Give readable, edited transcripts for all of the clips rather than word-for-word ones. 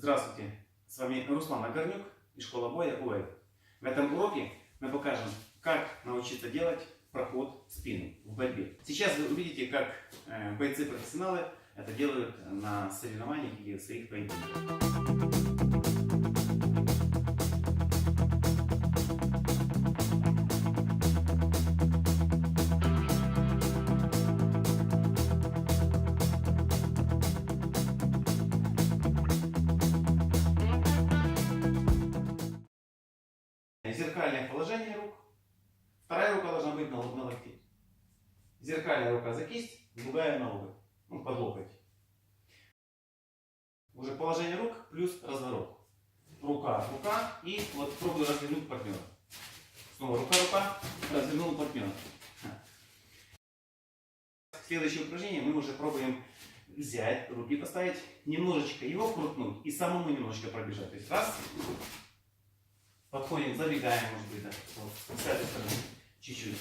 Здравствуйте, с вами Руслан Огорнюк и школа боя УЭФ. В этом уроке мы покажем, как научиться делать проход в спину в борьбе. Сейчас вы увидите, как бойцы-профессионалы это делают на соревнованиях или в своих поединках. Зеркальное положение рук. Вторая рука должна быть на локте. Зеркальная рука за кисть, другая на локоть. Под локоть. Уже положение рук плюс разворот. Рука, рука и вот пробую развернуть партнера. Снова рука, рука, развернул партнера. Следующее упражнение мы уже пробуем взять, руки поставить, немножечко его крутнуть и самому немножечко пробежать. То есть раз. Подходим, забегаем, может быть, да, вот, с этой стороны, чуть-чуть.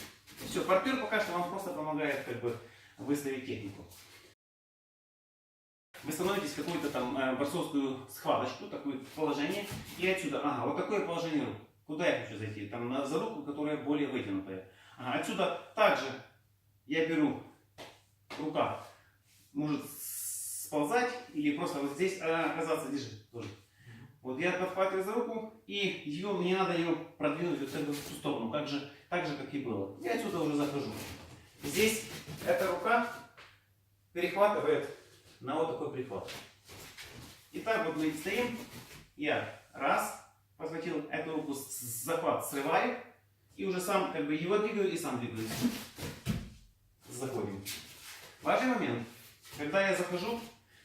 Все, партнер пока что вам просто помогает выставить технику. Вы становитесь в какую-то там борцовскую схваточку, такое положение, и отсюда, вот такое положение рук. Куда я хочу зайти? Там за руку, которая более вытянутая. Отсюда также я беру, рука может сползать или просто вот здесь оказаться, держи тоже. Вот я подхватываю за руку, и мне надо ее продвинуть вот в ту сторону, так же, как и было. Я отсюда уже захожу. Здесь эта рука перехватывает на вот такой прихват. И так вот мы стоим. Я раз, подхватил эту руку, захват срываю, и уже сам его двигаю и сам двигаюсь. Заходим. Важный момент. Когда я захожу,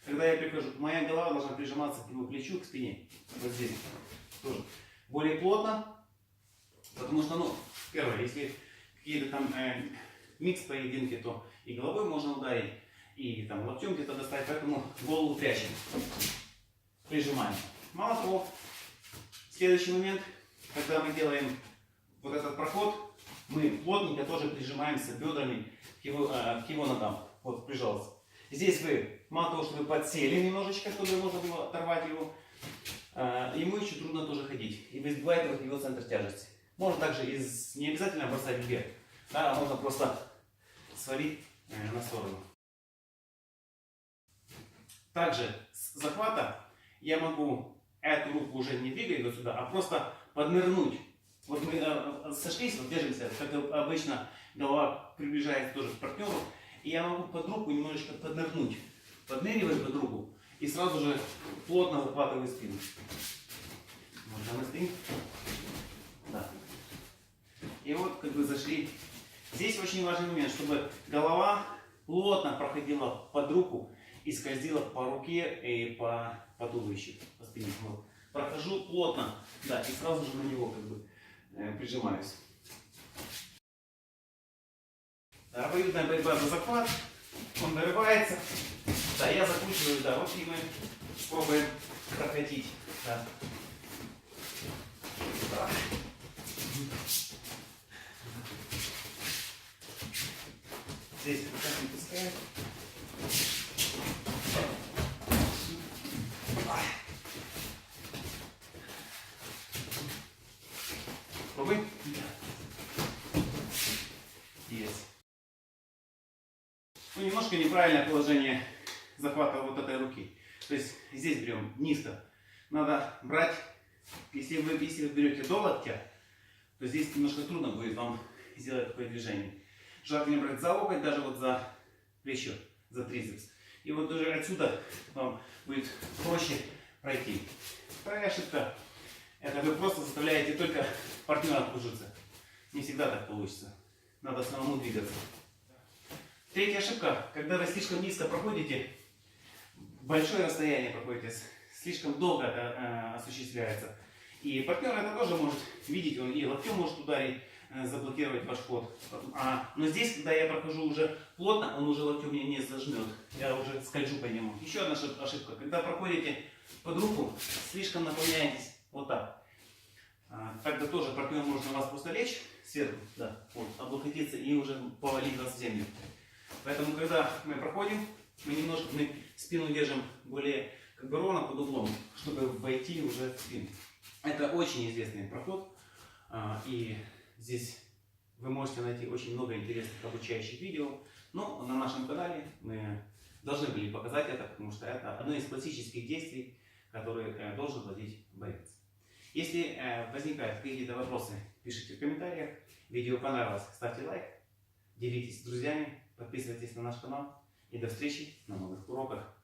когда я прихожу, моя голова должна прижиматься к его плечу, к спине. Вот здесь тоже. Более плотно. Потому что, первое, если какие-то там микс-поединки, то и головой можно ударить, и там локтем где-то достать. Поэтому голову прячем. Прижимаем. Мало того, следующий момент, когда мы делаем вот этот проход, мы плотненько тоже прижимаемся бедрами к его ногам. Вот, прижался. Здесь вы, мало того, что вы подсели немножечко, чтобы можно было оторвать его, ему еще трудно тоже ходить. И вы сбиваете его центр тяжести. Можно также не обязательно бросать вверх, да, можно просто свалить на сторону. Также с захвата я могу эту руку уже не двигать вот сюда, а просто поднырнуть. Вот мы сошлись, вот держимся, как обычно голова приближается тоже к партнеру. И я могу под руку немножечко поднырнуть. Подныриваю под руку и сразу же плотно захватываю спину. Вот мы стоим. Да. И вот зашли. Здесь очень важный момент, чтобы голова плотно проходила под руку и скользила по руке и по туловищу, по спине. Вот. Прохожу плотно, да, и сразу же на него прижимаюсь. Обоюдная борьба за захват, он вырывается, да, я закручиваю, да, вот и мы пробуем проходить, да. Да. Здесь как не пускает. Пробуй. Есть. Немножко неправильное положение захвата вот этой руки. То есть здесь берем низко. Надо брать, если вы берете до локтя, то здесь немножко трудно будет вам сделать такое движение. Желательно брать за локоть, даже вот за плечо, за трицепс. И вот уже отсюда вам будет проще пройти. Вторая ошибка. Это вы просто заставляете только партнера кружиться. Не всегда так получится. Надо самому двигаться. Третья ошибка, когда вы слишком низко проходите, большое расстояние проходите, слишком долго это осуществляется. И партнер это тоже может видеть, он и локтем может ударить, заблокировать ваш ход. Но здесь, когда я прохожу уже плотно, он уже локтем меня не зажмет, я уже скольжу по нему. Еще одна ошибка, когда проходите под руку, слишком наклоняетесь вот так. Тогда тоже партнер может на вас просто лечь сверху, да, вот, облокотиться и уже повалить вас в землю. Поэтому, когда мы проходим, мы спину держим более как бы ровно под углом, чтобы войти уже в спину. Это очень известный проход, и здесь вы можете найти очень много интересных обучающих видео, но на нашем канале мы должны были показать это, потому что это одно из классических действий, которые должен владеть боец. Если возникают какие-то вопросы, пишите в комментариях. Видео понравилось, ставьте лайк, делитесь с друзьями, подписывайтесь на наш канал и до встречи на новых уроках.